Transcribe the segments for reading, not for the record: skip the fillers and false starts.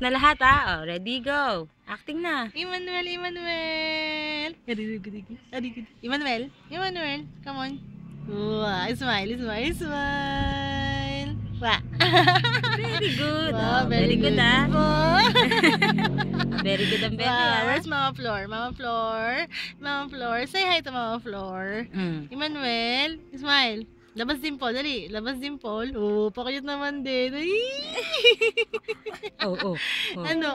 na lahat ha. Oh, ready, go. Acting na. Emmanuel, Emmanuel. Emmanuel, Emmanuel, come on. Wow, smile, smile, smile. Wow. Very good. Wow, Oh, very good ha. Wow. Very good ang baby ha. Where's Mama Flor? Mama Flor. Mama Flor. Say hi to Mama Flor. Emmanuel, smile. Labas dimple, dali. Labas dimple. Oh, pakayot naman din. Ay! Oh. Ano?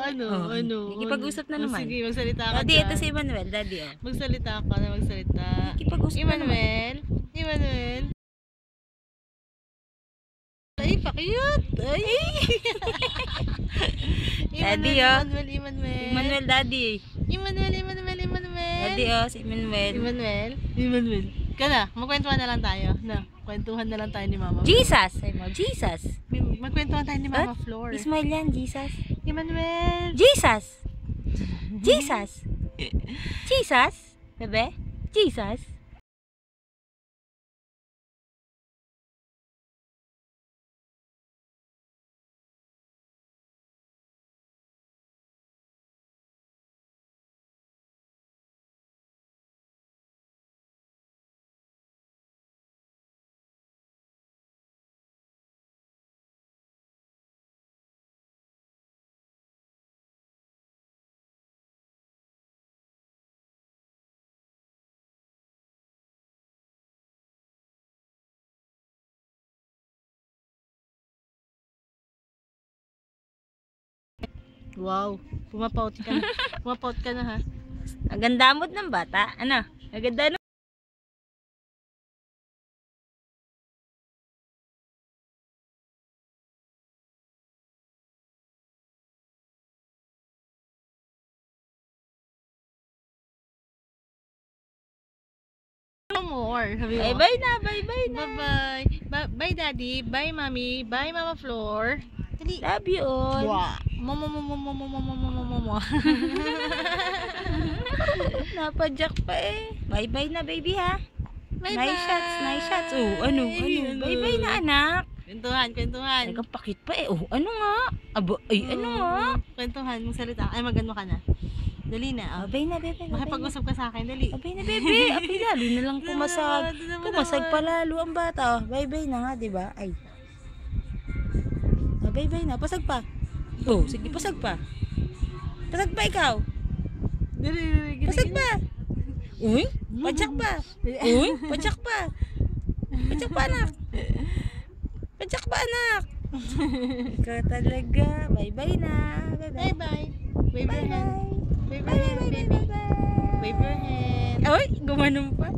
Nakikipag-usap na naman. Sige, magsalita ka Daddy, dyan. ito si Emmanuel. Daddy, oh. Magsalita ka na, magsalita. Nakikipag-usap na naman. Emmanuel. Emmanuel. Ay, pakayot. Ay! Daddy, oh. Emmanuel. Emmanuel, daddy. Emmanuel. Daddy, oh, si Emmanuel. Emmanuel. Kana, magkwentuhan na lang tayo. No, kwentuhan na lang tayo ni Mama. Jesus! Say mo, Jesus. Magkwentuhan tayo ni Mama Flor. Smile yan, Jesus. Emmanuel. Jesus! Jesus! Jesus! Bebe? Jesus! Wow, pumapaut ka na. Pumapaut ka na ha. Ang ganda mo ng bata. Ano? Ang ganda no? No more. Sabi mo. Bye-bye na, bye-bye na. Bye-bye. Bye, Daddy. Bye, Mommy. Bye, Mama Flor. Dali. Love you all. Wow. Mama. Napadyak pa eh. Bye-bye na, baby ha. Bye-bye. Nice shots. Oh, ano? Bye-bye na, anak. Kwentuhan. Nagkapakit pa eh. Oh, ano nga? Aba, ay, ano nga? Kwentuhan, magsalita. Ay, magano ka na. Dali na. Bye na, bebe. Makipag-usap ka sa akin, dali. Bye na, bebe. Apay lalo na lang pumasag. Pumasag pa lalo ang bata. Bye-bye na nga, diba? Ay. Bye-bye na. Pasag pa. Oh, sige, pasag pa. Pasag pa ikaw. Dali. Pasag pa. Uy, padyak pa. Uy, padyak pa. Padyak pa, anak. Padyak pa, anak. Ikaw talaga. Bye-bye na. Bye-bye. Wave your hand. Bye-bye. Wave your hand, baby. Wave your hand. Uy, gumanon pa.